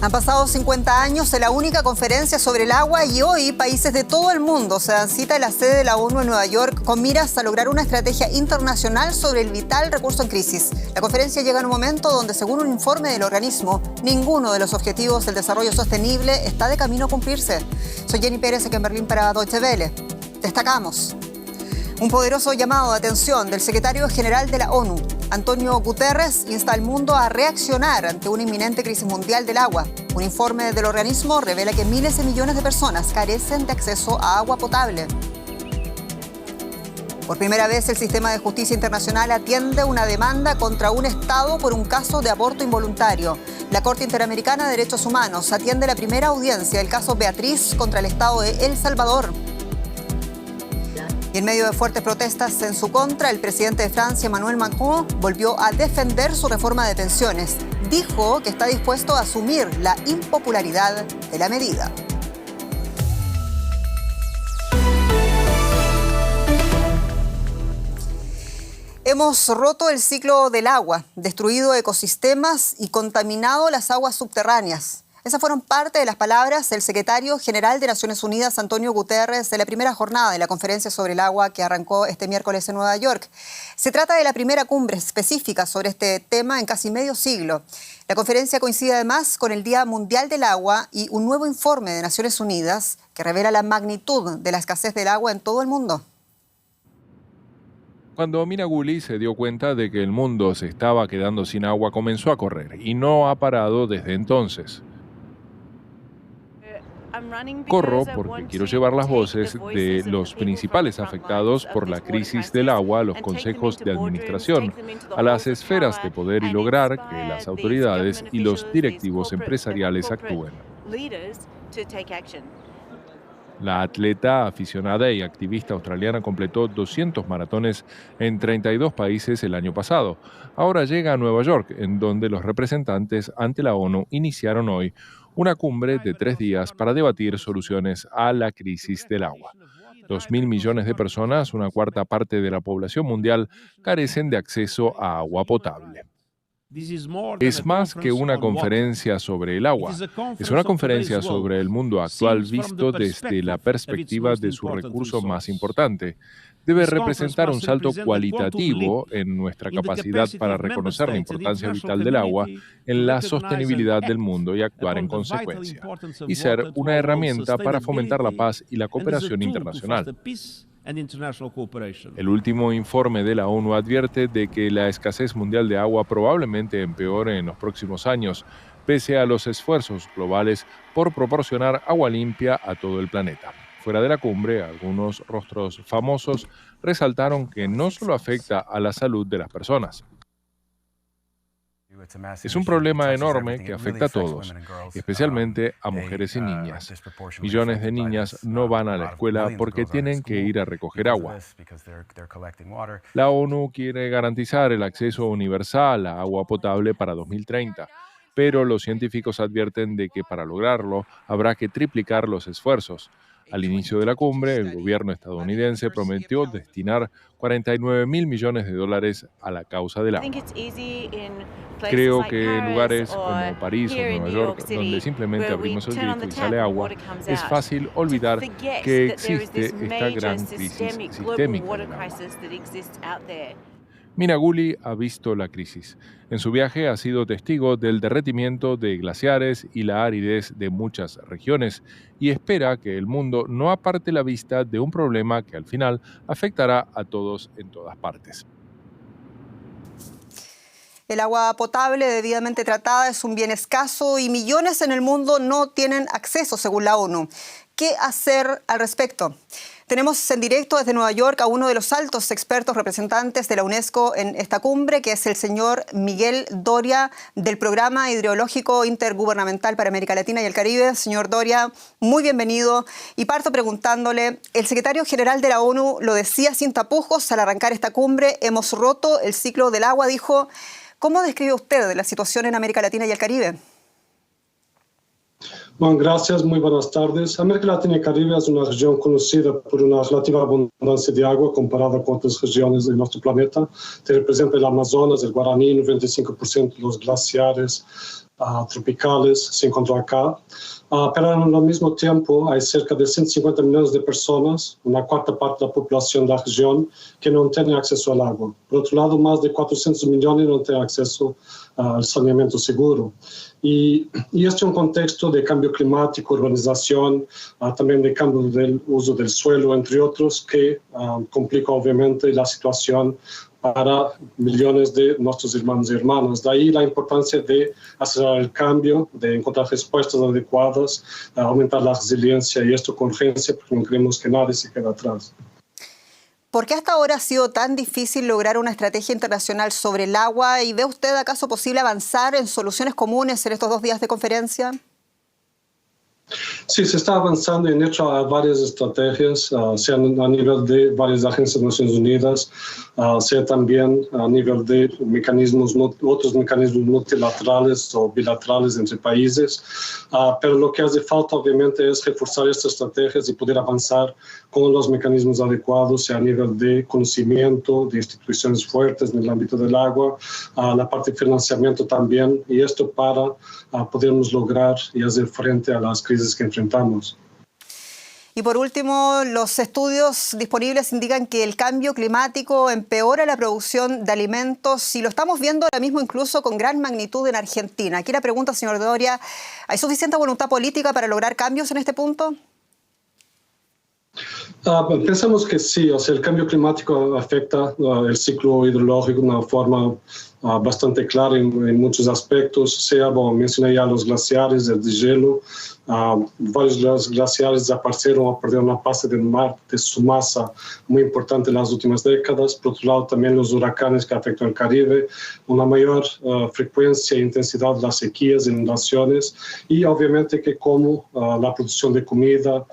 Han pasado 50 años de la única conferencia sobre el agua y hoy países de todo el mundo se dan cita en la sede de la ONU en Nueva York con miras a lograr una estrategia internacional sobre el vital recurso en crisis. La conferencia llega en un momento donde, según un informe del organismo, ninguno de los objetivos del desarrollo sostenible está de camino a cumplirse. Soy Jenny Pérez, aquí en Berlín para Deutsche Welle. Destacamos un poderoso llamado de atención del secretario general de la ONU. Antonio Guterres insta al mundo a reaccionar ante una inminente crisis mundial del agua. Un informe del organismo revela que miles de millones de personas carecen de acceso a agua potable. Por primera vez, el sistema de justicia internacional atiende una demanda contra un Estado por un caso de aborto involuntario. La Corte Interamericana de Derechos Humanos atiende la primera audiencia del caso Beatriz contra el Estado de El Salvador. Y en medio de fuertes protestas en su contra, el presidente de Francia, Emmanuel Macron, volvió a defender su reforma de pensiones. Dijo que está dispuesto a asumir la impopularidad de la medida. Hemos roto el ciclo del agua, destruido ecosistemas y contaminado las aguas subterráneas. Esas fueron parte de las palabras del secretario general de Naciones Unidas, Antonio Guterres, de la primera jornada de la conferencia sobre el agua que arrancó este miércoles en Nueva York. Se trata de la primera cumbre específica sobre este tema en casi medio siglo. La conferencia coincide además con el Día Mundial del Agua y un nuevo informe de Naciones Unidas que revela la magnitud de la escasez del agua en todo el mundo. Cuando Mina Guli se dio cuenta de que el mundo se estaba quedando sin agua, comenzó a correr y no ha parado desde entonces. Corro porque quiero llevar las voces de los principales afectados por la crisis del agua a los consejos de administración, a las esferas de poder y lograr que las autoridades y los directivos empresariales actúen. La atleta, aficionada y activista australiana completó 200 maratones en 32 países el año pasado. Ahora llega a Nueva York, en donde los representantes ante la ONU iniciaron hoy una cumbre de 3 días para debatir soluciones a la crisis del agua. 2.000 millones de personas, una cuarta parte de la población mundial, carecen de acceso a agua potable. Es más que una conferencia sobre el agua. Es una conferencia sobre el mundo actual visto desde la perspectiva de su recurso más importante. Debe representar un salto cualitativo en nuestra capacidad para reconocer la importancia vital del agua en la sostenibilidad del mundo y actuar en consecuencia, y ser una herramienta para fomentar la paz y la cooperación internacional. El último informe de la ONU advierte de que la escasez mundial de agua probablemente empeore en los próximos años, pese a los esfuerzos globales por proporcionar agua limpia a todo el planeta. Fuera de la cumbre, algunos rostros famosos resaltaron que no solo afecta a la salud de las personas. Es un problema enorme que afecta a todos, especialmente a mujeres y niñas. Millones de niñas no van a la escuela porque tienen que ir a recoger agua. La ONU quiere garantizar el acceso universal a agua potable para 2030, pero los científicos advierten de que para lograrlo habrá que triplicar los esfuerzos. Al inicio de la cumbre, el gobierno estadounidense prometió destinar $49.000 millones a la causa del agua. Creo que en lugares como París o Nueva York, donde simplemente abrimos el grifo y sale agua, es fácil olvidar que existe esta gran crisis sistémica del agua. Mina Guli ha visto la crisis. En su viaje ha sido testigo del derretimiento de glaciares y la aridez de muchas regiones y espera que el mundo no aparte la vista de un problema que al final afectará a todos en todas partes. El agua potable debidamente tratada es un bien escaso y millones en el mundo no tienen acceso, según la ONU. ¿Qué hacer al respecto? Tenemos en directo desde Nueva York a uno de los altos expertos representantes de la UNESCO en esta cumbre, que es el señor Miguel Doria, del Programa Hidrológico Intergubernamental para América Latina y el Caribe. Señor Doria, muy bienvenido. Y parto preguntándole, el secretario general de la ONU lo decía sin tapujos al arrancar esta cumbre, hemos roto el ciclo del agua, dijo. ¿Cómo describe usted la situación en América Latina y el Caribe? Bueno, gracias, muy buenas tardes. América Latina y Caribe es una región conocida por una relativa abundancia de agua comparada con otras regiones de nuestro planeta. Te representa el Amazonas, el Guaraní, 95% de los glaciares, tropicales se encontró acá. Pero al mismo tiempo hay cerca de 150 millones de personas, una cuarta parte de la población de la región, que no tienen acceso al agua. Por otro lado, más de 400 millones no tienen acceso al saneamiento seguro. Y este es un contexto de cambio climático, urbanización, también de cambio del uso del suelo, entre otros, que complica obviamente la situación para millones de nuestros hermanos y hermanas. De ahí la importancia de acelerar el cambio, de encontrar respuestas adecuadas, aumentar la resiliencia y esto con urgencia porque no queremos que nadie se quede atrás. ¿Por qué hasta ahora ha sido tan difícil lograr una estrategia internacional sobre el agua? ¿Y ve usted acaso posible avanzar en soluciones comunes en estos 2 días de conferencia? Sí, se está avanzando en hecho a varias estrategias, sea a nivel de varias agencias de Naciones Unidas, sea también a nivel de otros mecanismos multilaterales o bilaterales entre países. Pero lo que hace falta obviamente es reforzar estas estrategias y poder avanzar con los mecanismos adecuados, sea a nivel de conocimiento, de instituciones fuertes en el ámbito del agua, la parte de financiamiento también, y esto para podernos lograr y hacer frente a las crisis que enfrentamos. Y por último, los estudios disponibles indican que el cambio climático empeora la producción de alimentos y lo estamos viendo ahora mismo incluso con gran magnitud en Argentina. Aquí la pregunta, señor Doria, ¿hay suficiente voluntad política para lograr cambios en este punto? Pensamos que sí, o sea, el cambio climático afecta el ciclo hidrológico de una forma bastante clara en muchos aspectos, sea, mencioné ya los glaciares, el deshielo, varios de los glaciares desaparecieron o perdieron una parte del mar de su masa muy importante en las últimas décadas. Por otro lado, también los huracanes que afectan el Caribe, una mayor frecuencia e intensidad de las sequías, inundaciones y obviamente que como la producción de comida,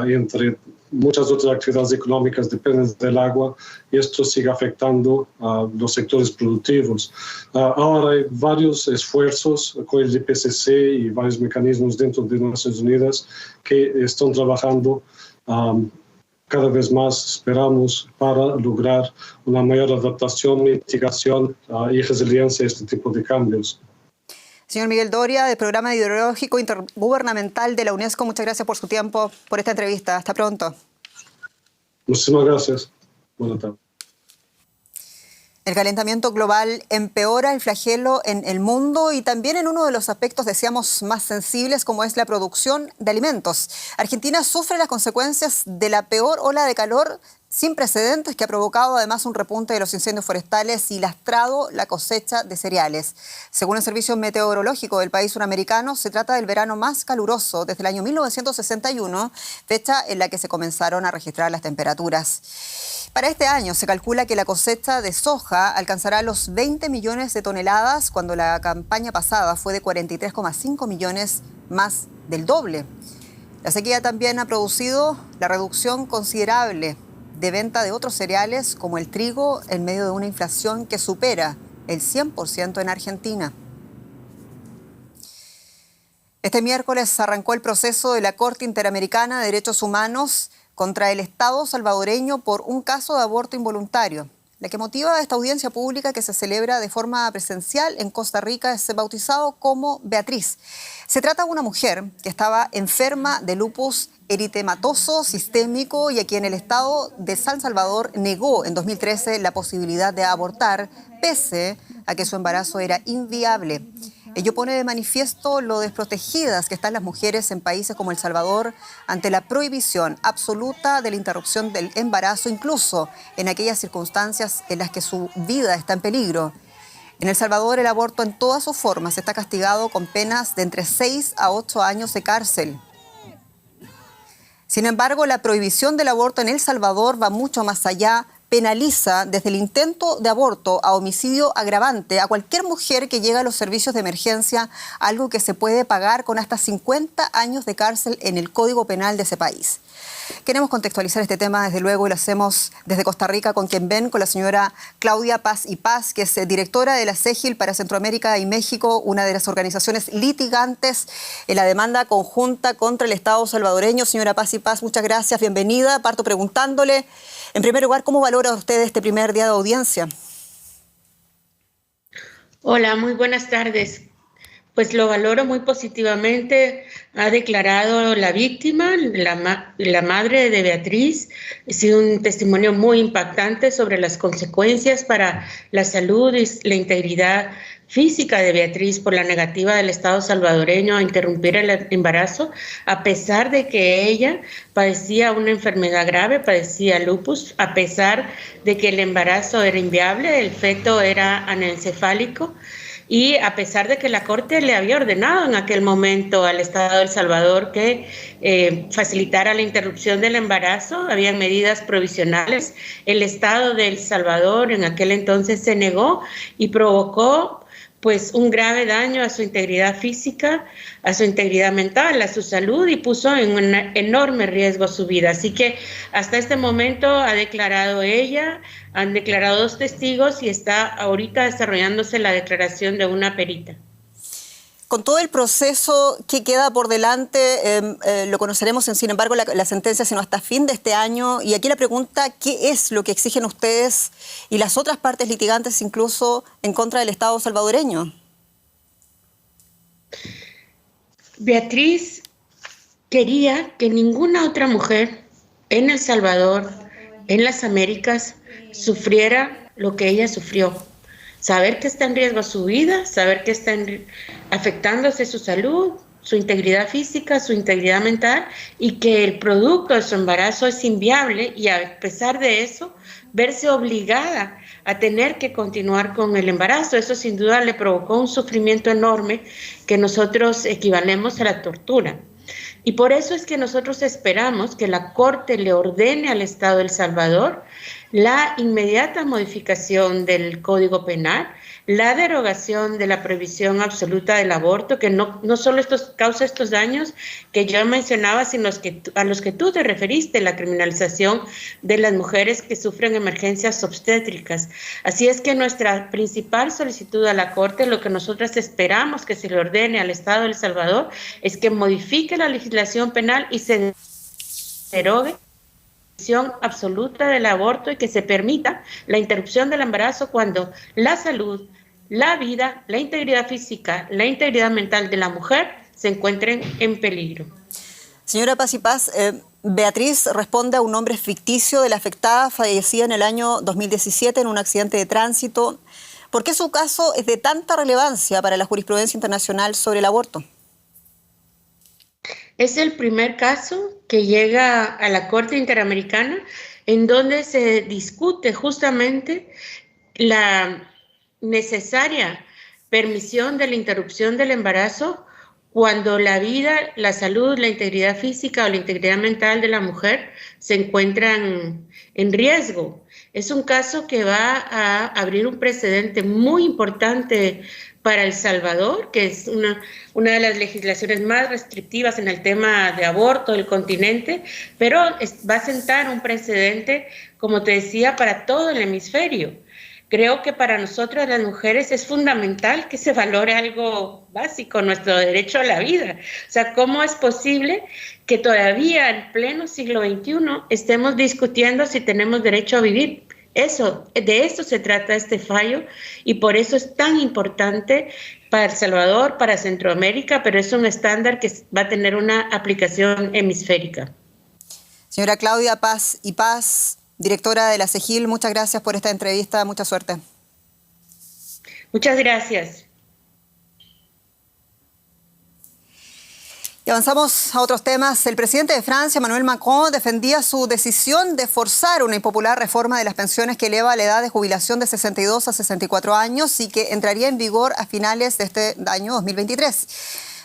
entre muchas otras actividades económicas dependen del agua y esto sigue afectando a los sectores productivos. Ahora hay varios esfuerzos con el IPCC y varios mecanismos dentro de Naciones Unidas que están trabajando cada vez más, esperamos, para lograr una mayor adaptación, mitigación y resiliencia a este tipo de cambios. Señor Miguel Doria, del Programa Hidrológico Intergubernamental de la UNESCO, muchas gracias por su tiempo, por esta entrevista. Hasta pronto. Muchísimas gracias. Buenas tardes. El calentamiento global empeora el flagelo en el mundo y también en uno de los aspectos, decíamos, más sensibles, como es la producción de alimentos. Argentina sufre las consecuencias de la peor ola de calor sin precedentes que ha provocado además un repunte de los incendios forestales y lastrado la cosecha de cereales. Según el Servicio Meteorológico del país suramericano, se trata del verano más caluroso desde el año 1961, fecha en la que se comenzaron a registrar las temperaturas. Para este año se calcula que la cosecha de soja alcanzará los 20 millones de toneladas, cuando la campaña pasada fue de 43,5 millones, más del doble. La sequía también ha producido la reducción considerable de venta de otros cereales como el trigo en medio de una inflación que supera el 100% en Argentina. Este miércoles arrancó el proceso de la Corte Interamericana de Derechos Humanos contra el Estado salvadoreño por un caso de aborto involuntario. La que motiva esta audiencia pública, que se celebra de forma presencial en Costa Rica, es bautizado como Beatriz. Se trata de una mujer que estaba enferma de lupus eritematoso sistémico y a quien el Estado de San Salvador negó en 2013 la posibilidad de abortar, pese a que su embarazo era inviable. Ello pone de manifiesto lo desprotegidas que están las mujeres en países como El Salvador ante la prohibición absoluta de la interrupción del embarazo, incluso en aquellas circunstancias en las que su vida está en peligro. En El Salvador, el aborto en todas sus formas está castigado con penas de entre 6 a 8 años de cárcel. Sin embargo, la prohibición del aborto en El Salvador va mucho más allá. Penaliza desde el intento de aborto a homicidio agravante a cualquier mujer que llega a los servicios de emergencia, algo que se puede pagar con hasta 50 años de cárcel en el Código Penal de ese país. Queremos contextualizar este tema, desde luego, y lo hacemos desde Costa Rica con quien ven, con la señora Claudia Paz y Paz, que es directora de la CEGIL para Centroamérica y México, una de las organizaciones litigantes en la demanda conjunta contra el Estado salvadoreño. Señora Paz y Paz, muchas gracias, bienvenida. Parto preguntándole, en primer lugar, ¿cómo valora usted este primer día de audiencia? Hola, muy buenas tardes. Pues lo valoro muy positivamente. Ha declarado la víctima, la madre de Beatriz. Ha sido un testimonio muy impactante sobre las consecuencias para la salud y la integridad física de Beatriz por la negativa del Estado salvadoreño a interrumpir el embarazo, a pesar de que ella padecía una enfermedad grave, padecía lupus, a pesar de que el embarazo era inviable, el feto era anencefálico. Y a pesar de que la Corte le había ordenado en aquel momento al Estado de El Salvador que facilitara la interrupción del embarazo, habían medidas provisionales, el Estado de El Salvador en aquel entonces se negó y provocó pues un grave daño a su integridad física, a su integridad mental, a su salud y puso en un enorme riesgo su vida. Así que hasta este momento ha declarado ella, han declarado 2 testigos y está ahorita desarrollándose la declaración de una perita. Con todo el proceso que queda por delante, lo conoceremos, sin embargo, la sentencia sino hasta fin de este año. Y aquí la pregunta, ¿qué es lo que exigen ustedes y las otras partes litigantes, incluso en contra del Estado salvadoreño? Beatriz quería que ninguna otra mujer en El Salvador, en las Américas, sufriera lo que ella sufrió. Saber que está en riesgo su vida, saber que está afectándose su salud, su integridad física, su integridad mental y que el producto de su embarazo es inviable y a pesar de eso, verse obligada a tener que continuar con el embarazo. Eso sin duda le provocó un sufrimiento enorme que nosotros equivalemos a la tortura. Y por eso es que nosotros esperamos que la Corte le ordene al Estado de El Salvador la inmediata modificación del Código Penal, la derogación de la prohibición absoluta del aborto, que no solo causa estos daños que yo mencionaba, sino a los que tú te referiste, la criminalización de las mujeres que sufren emergencias obstétricas. Así es que nuestra principal solicitud a la Corte, lo que nosotras esperamos que se le ordene al Estado de El Salvador, es que modifique la legislación penal y se derogue absoluta del aborto y que se permita la interrupción del embarazo cuando la salud, la vida, la integridad física, la integridad mental de la mujer se encuentren en peligro. Señora Paz y Paz, Beatriz responde a un nombre ficticio de la afectada fallecida en el año 2017 en un accidente de tránsito. ¿Por qué su caso es de tanta relevancia para la jurisprudencia internacional sobre el aborto? Es el primer caso que llega a la Corte Interamericana en donde se discute justamente la necesaria permisión de la interrupción del embarazo cuando la vida, la salud, la integridad física o la integridad mental de la mujer se encuentran en riesgo. Es un caso que va a abrir un precedente muy importante para El Salvador, que es una de las legislaciones más restrictivas en el tema de aborto del continente, pero va a sentar un precedente, como te decía, para todo el hemisferio. Creo que para nosotras las mujeres es fundamental que se valore algo básico, nuestro derecho a la vida. O sea, ¿cómo es posible que todavía en pleno siglo XXI estemos discutiendo si tenemos derecho a vivir? De eso se trata este fallo y por eso es tan importante para El Salvador, para Centroamérica, pero es un estándar que va a tener una aplicación hemisférica. Señora Claudia Paz y Paz, directora de la CEGIL, muchas gracias por esta entrevista, mucha suerte. Muchas gracias. Y avanzamos a otros temas. El presidente de Francia, Emmanuel Macron, defendía su decisión de forzar una impopular reforma de las pensiones que eleva la edad de jubilación de 62 a 64 años y que entraría en vigor a finales de este año 2023.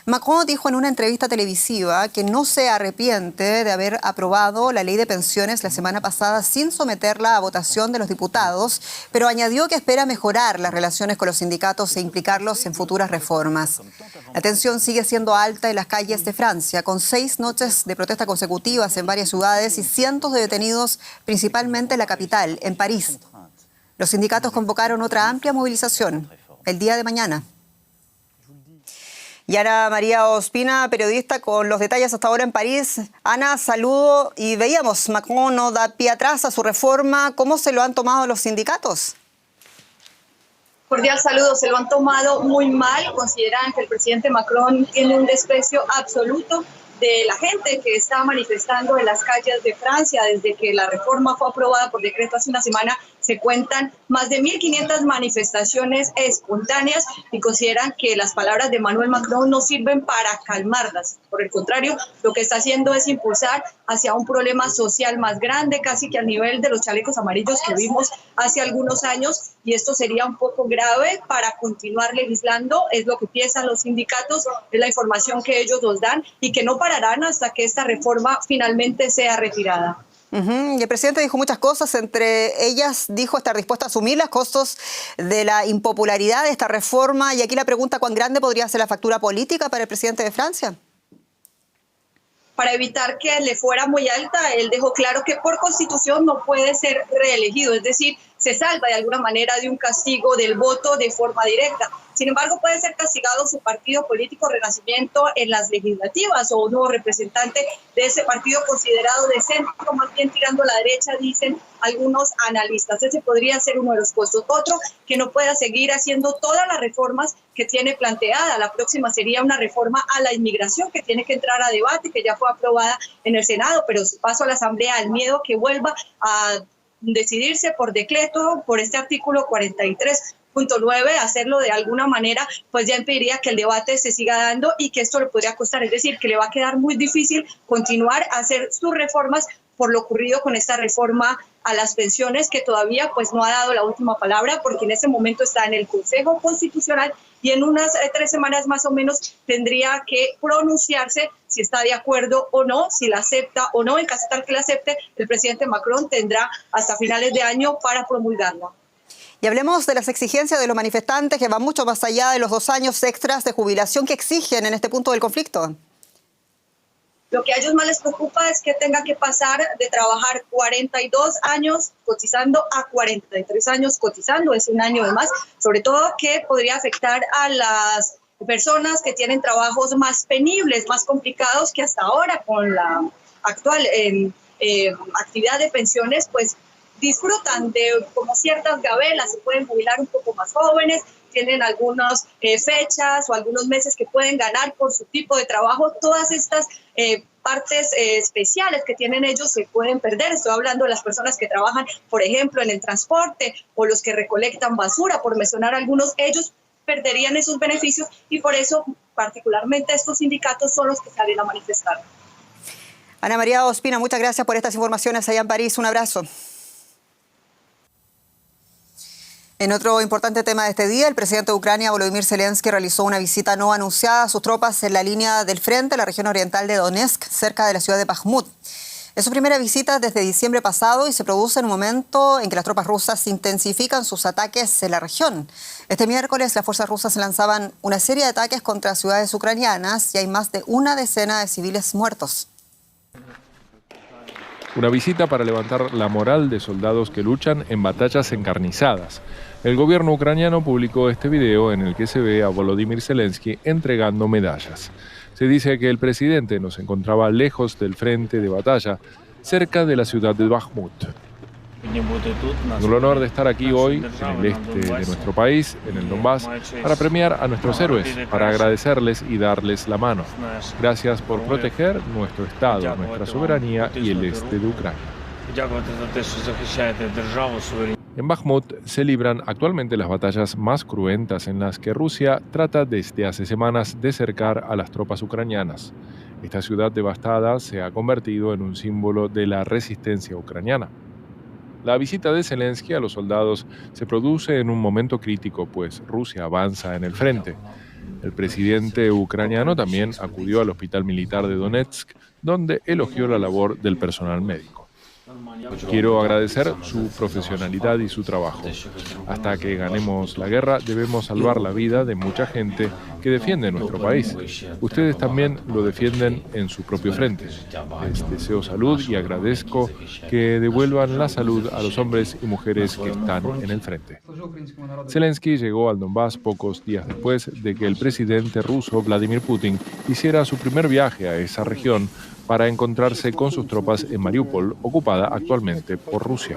Macron dijo en una entrevista televisiva que no se arrepiente de haber aprobado la ley de pensiones la semana pasada sin someterla a votación de los diputados, pero añadió que espera mejorar las relaciones con los sindicatos e implicarlos en futuras reformas. La tensión sigue siendo alta en las calles de Francia, con 6 noches de protesta consecutivas en varias ciudades y cientos de detenidos, principalmente en la capital, en París. Los sindicatos convocaron otra amplia movilización el día de mañana. Y Ana María Ospina, periodista, con los detalles hasta ahora en París. Ana, saludo. Y veíamos, Macron no da pie atrás a su reforma. ¿Cómo se lo han tomado los sindicatos? Cordial saludo, se lo han tomado muy mal, consideran que el presidente Macron tiene un desprecio absoluto de la gente que está manifestando en las calles de Francia. Desde que la reforma fue aprobada por decreto hace una semana, se cuentan más de 1.500 manifestaciones espontáneas y consideran que las palabras de Emmanuel Macron no sirven para calmarlas. Por el contrario, lo que está haciendo es impulsar hacia un problema social más grande, casi que al nivel de los chalecos amarillos que vimos hace algunos años, y esto sería un poco grave para continuar legislando, es lo que piensan los sindicatos, es la información que ellos nos dan, y que no pararán hasta que esta reforma finalmente sea retirada. Y el presidente dijo muchas cosas, entre ellas dijo estar dispuesto a asumir los costos de la impopularidad de esta reforma, y aquí la pregunta: ¿cuán grande podría ser la factura política para el presidente de Francia? Para evitar que le fuera muy alta, él dejó claro que por constitución no puede ser reelegido, es decir, se salva de alguna manera de un castigo del voto de forma directa. Sin embargo, puede ser castigado su partido político Renacimiento en las legislativas, o un nuevo representante de ese partido considerado de centro, más bien tirando a la derecha, dicen algunos analistas. Ese podría ser uno de los costos. Otro, que no pueda seguir haciendo todas las reformas que tiene planteada. La próxima sería una reforma a la inmigración que tiene que entrar a debate, que ya fue aprobada en el Senado, pero su paso a la Asamblea, el miedo que vuelva a decidirse por decreto, por este artículo 43.9, hacerlo de alguna manera, pues ya impediría que el debate se siga dando y que esto le podría costar. Es decir, que le va a quedar muy difícil continuar a hacer sus reformas por lo ocurrido con esta reforma a las pensiones, que todavía pues no ha dado la última palabra, porque en ese momento está en el Consejo Constitucional y en unas 3 semanas más o menos tendría que pronunciarse si está de acuerdo o no, si la acepta o no. En caso tal que la acepte, el presidente Macron tendrá hasta finales de año para promulgarla. Y hablemos de las exigencias de los manifestantes, que van mucho más allá de los 2 años extras de jubilación que exigen en este punto del conflicto. Lo que a ellos más les preocupa es que tenga que pasar de trabajar 42 años cotizando a 43 años cotizando, es un año de más, sobre todo que podría afectar a las personas que tienen trabajos más penibles, más complicados, que hasta ahora con la actual actividad de pensiones, pues disfrutan de como ciertas gabelas, se pueden jubilar un poco más jóvenes, tienen algunas fechas o algunos meses que pueden ganar por su tipo de trabajo. Todas estas partes especiales que tienen ellos se pueden perder. Estoy hablando de las personas que trabajan, por ejemplo, en el transporte, o los que recolectan basura, por mencionar algunos. Ellos perderían esos beneficios, y por eso particularmente estos sindicatos son los que salen a manifestar. Ana María Ospina, muchas gracias por estas informaciones allá en París. Un abrazo. En otro importante tema de este día, el presidente de Ucrania, Volodymyr Zelensky, realizó una visita no anunciada a sus tropas en la línea del frente, la región oriental de Donetsk, cerca de la ciudad de Bakhmut. Es su primera visita desde diciembre pasado y se produce en un momento en que las tropas rusas intensifican sus ataques en la región. Este miércoles, las fuerzas rusas lanzaban una serie de ataques contra ciudades ucranianas y hay más de una decena de civiles muertos. Una visita para levantar la moral de soldados que luchan en batallas encarnizadas. El gobierno ucraniano publicó este video en el que se ve a Volodymyr Zelensky entregando medallas. Se dice que el presidente no se encontraba lejos del frente de batalla, cerca de la ciudad de Bakhmut. Tengo el honor de estar aquí hoy, en el este de nuestro país, en el Donbass, para premiar a nuestros héroes, para agradecerles y darles la mano. Gracias por proteger nuestro Estado, nuestra soberanía y el este de Ucrania. En Bakhmut se libran actualmente las batallas más cruentas en las que Rusia trata desde hace semanas de cercar a las tropas ucranianas. Esta ciudad devastada se ha convertido en un símbolo de la resistencia ucraniana. La visita de Zelensky a los soldados se produce en un momento crítico, pues Rusia avanza en el frente. El presidente ucraniano también acudió al hospital militar de Donetsk, donde elogió la labor del personal médico. Quiero agradecer su profesionalidad y su trabajo. Hasta que ganemos la guerra, debemos salvar la vida de mucha gente que defiende nuestro país. Ustedes también lo defienden en su propio frente. Les deseo salud y agradezco que devuelvan la salud a los hombres y mujeres que están en el frente. Zelensky llegó al Donbass pocos días después de que el presidente ruso Vladimir Putin hiciera su primer viaje a esa región para encontrarse con sus tropas en Mariupol, ocupada actualmente por Rusia.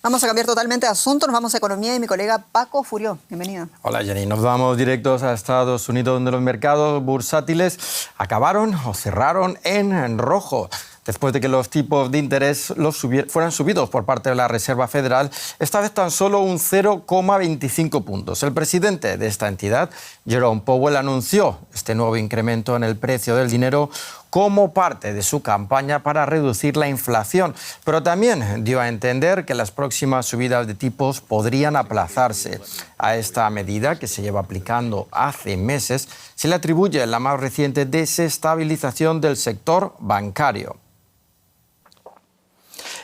Vamos a cambiar totalmente de asunto, nos vamos a economía y mi colega Paco Furió. Bienvenido. Hola Jenny, nos vamos directos a Estados Unidos, donde los mercados bursátiles acabaron o cerraron en rojo. Después de que los tipos de interés fueran subidos por parte de la Reserva Federal, esta vez tan solo un 0,25 puntos. El presidente de esta entidad, Jerome Powell, anunció este nuevo incremento en el precio del dinero como parte de su campaña para reducir la inflación, pero también dio a entender que las próximas subidas de tipos podrían aplazarse. A esta medida, que se lleva aplicando hace meses, se le atribuye la más reciente desestabilización del sector bancario.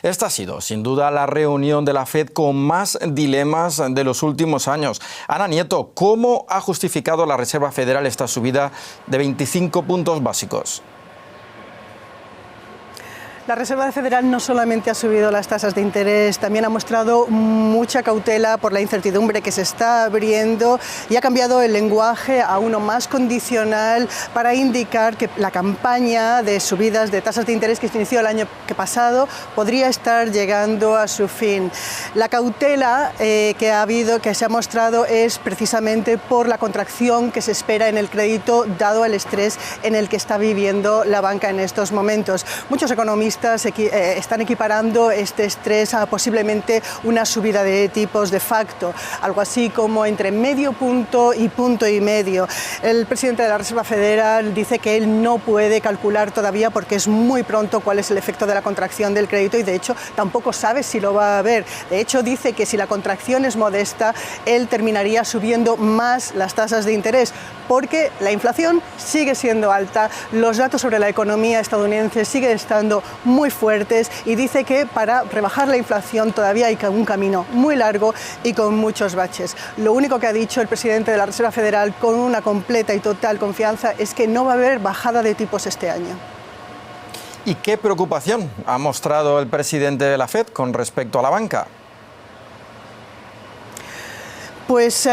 Esta ha sido, sin duda, la reunión de la FED con más dilemas de los últimos años. Ana Nieto, ¿cómo ha justificado la Reserva Federal esta subida de 25 puntos básicos? La Reserva Federal no solamente ha subido las tasas de interés, también ha mostrado mucha cautela por la incertidumbre que se está abriendo y ha cambiado el lenguaje a uno más condicional para indicar que la campaña de subidas de tasas de interés que se inició el año pasado podría estar llegando a su fin. La cautela que se ha mostrado es precisamente por la contracción que se espera en el crédito dado el estrés en el que está viviendo la banca en estos momentos. Muchos economistas están equiparando este estrés a posiblemente una subida de tipos de facto, algo así como entre medio punto y punto y medio. El presidente de la Reserva Federal dice que él no puede calcular todavía porque es muy pronto cuál es el efecto de la contracción del crédito y de hecho tampoco sabe si lo va a haber. De hecho dice que si la contracción es modesta, él terminaría subiendo más las tasas de interés porque la inflación sigue siendo alta, los datos sobre la economía estadounidense siguen estando muy fuertes y dice que para rebajar la inflación todavía hay un camino muy largo y con muchos baches. Lo único que ha dicho el presidente de la Reserva Federal con una completa y total confianza es que no va a haber bajada de tipos este año. ¿Y qué preocupación ha mostrado el presidente de la FED con respecto a la banca? Pues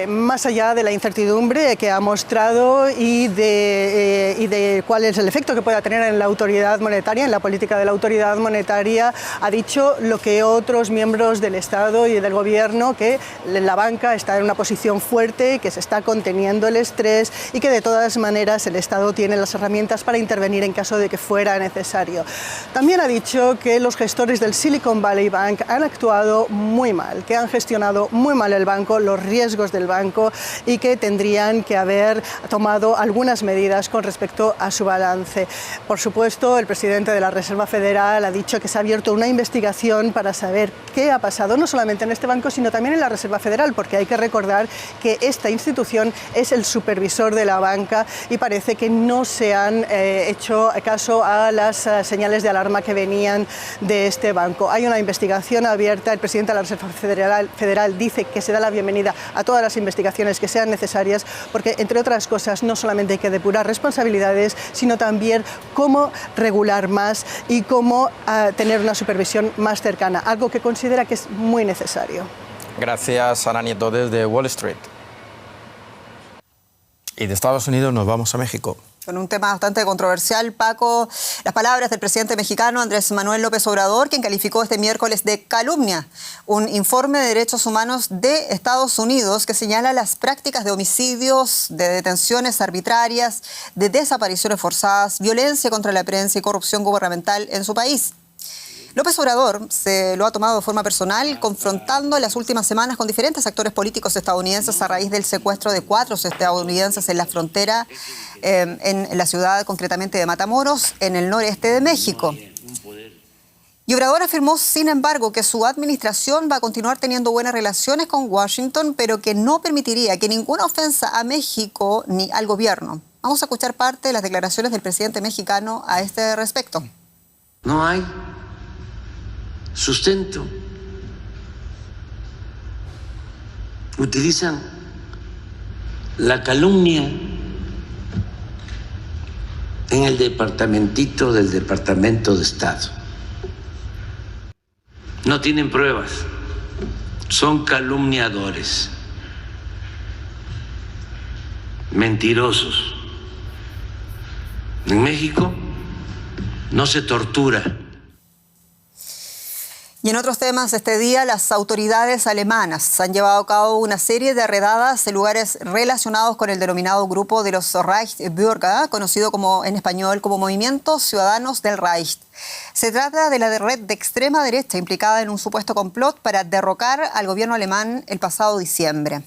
más allá de la incertidumbre que ha mostrado y de cuál es el efecto que pueda tener en la autoridad monetaria, en la política de la autoridad monetaria, ha dicho lo que otros miembros del Estado y del Gobierno, que la banca está en una posición fuerte, que se está conteniendo el estrés y que de todas maneras el Estado tiene las herramientas para intervenir en caso de que fuera necesario. También ha dicho que los gestores del Silicon Valley Bank han actuado muy mal, que han gestionado muy mal el banco, los riesgos del banco y que tendrían que haber tomado algunas medidas con respecto a su balance. Por supuesto, el presidente de la Reserva Federal ha dicho que se ha abierto una investigación para saber qué ha pasado, no solamente en este banco, sino también en la Reserva Federal, porque hay que recordar que esta institución es el supervisor de la banca y parece que no se han hecho caso a las señales de alarma que venían de este banco. Hay una investigación abierta, el presidente de la Reserva Federal dice que se da la bienvenida a todas las investigaciones que sean necesarias, porque entre otras cosas no solamente hay que depurar responsabilidades, sino también cómo regular más y cómo tener una supervisión más cercana, algo que considera que es muy necesario. Gracias, Ana Nieto, desde Wall Street. Y de Estados Unidos nos vamos a México. Con un tema bastante controversial, Paco, las palabras del presidente mexicano Andrés Manuel López Obrador, quien calificó este miércoles de calumnia un informe de derechos humanos de Estados Unidos que señala las prácticas de homicidios, de detenciones arbitrarias, de desapariciones forzadas, violencia contra la prensa y corrupción gubernamental en su país. López Obrador se lo ha tomado de forma personal, confrontando en las últimas semanas con diferentes actores políticos estadounidenses a raíz del secuestro de 4 estadounidenses en la frontera, en la ciudad concretamente de Matamoros, en el noreste de México. Y Obrador afirmó, sin embargo, que su administración va a continuar teniendo buenas relaciones con Washington, pero que no permitiría que ninguna ofensa a México ni al gobierno. Vamos a escuchar parte de las declaraciones del presidente mexicano a este respecto. No hay sustento. Utilizan la calumnia en el departamentito del Departamento de Estado. No tienen pruebas, son calumniadores, mentirosos. En México no se tortura. Y en otros temas, este día las autoridades alemanas han llevado a cabo una serie de redadas en lugares relacionados con el denominado grupo de los Reichsbürger, conocido en español como Movimientos Ciudadanos del Reich. Se trata de la red de extrema derecha implicada en un supuesto complot para derrocar al gobierno alemán el pasado diciembre.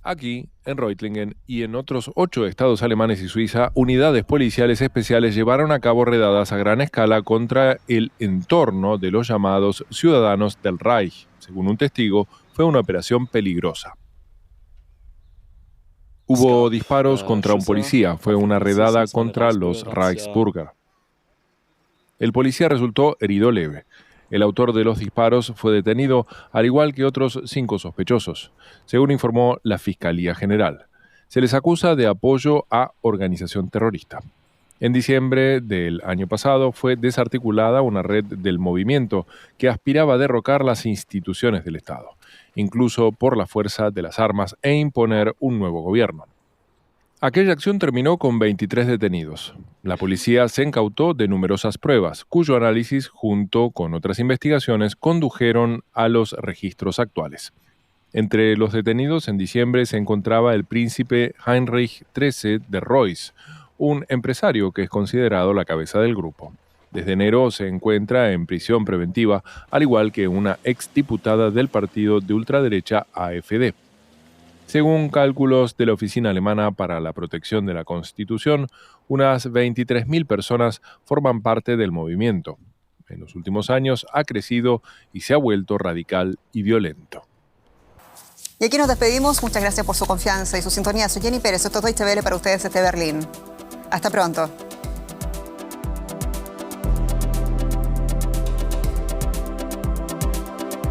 Aquí, en Reutlingen y en otros 8 estados alemanes y Suiza, unidades policiales especiales llevaron a cabo redadas a gran escala contra el entorno de los llamados Ciudadanos del Reich. Según un testigo, fue una operación peligrosa. Hubo disparos contra un policía, fue una redada contra los Reichsbürger. El policía resultó herido leve. El autor de los disparos fue detenido, al igual que otros 5 sospechosos, según informó la Fiscalía General. Se les acusa de apoyo a organización terrorista. En diciembre del año pasado fue desarticulada una red del movimiento que aspiraba a derrocar las instituciones del Estado, incluso por la fuerza de las armas, e imponer un nuevo gobierno. Aquella acción terminó con 23 detenidos. La policía se incautó de numerosas pruebas, cuyo análisis, junto con otras investigaciones, condujeron a los registros actuales. Entre los detenidos en diciembre se encontraba el príncipe Heinrich XIII de Reuss, un empresario que es considerado la cabeza del grupo. Desde enero se encuentra en prisión preventiva, al igual que una exdiputada del partido de ultraderecha AfD. Según cálculos de la Oficina Alemana para la Protección de la Constitución, unas 23.000 personas forman parte del movimiento. En los últimos años ha crecido y se ha vuelto radical y violento. Y aquí nos despedimos. Muchas gracias por su confianza y su sintonía. Soy Jenny Pérez, esto es Deutsche Welle para ustedes desde Berlín. Hasta pronto.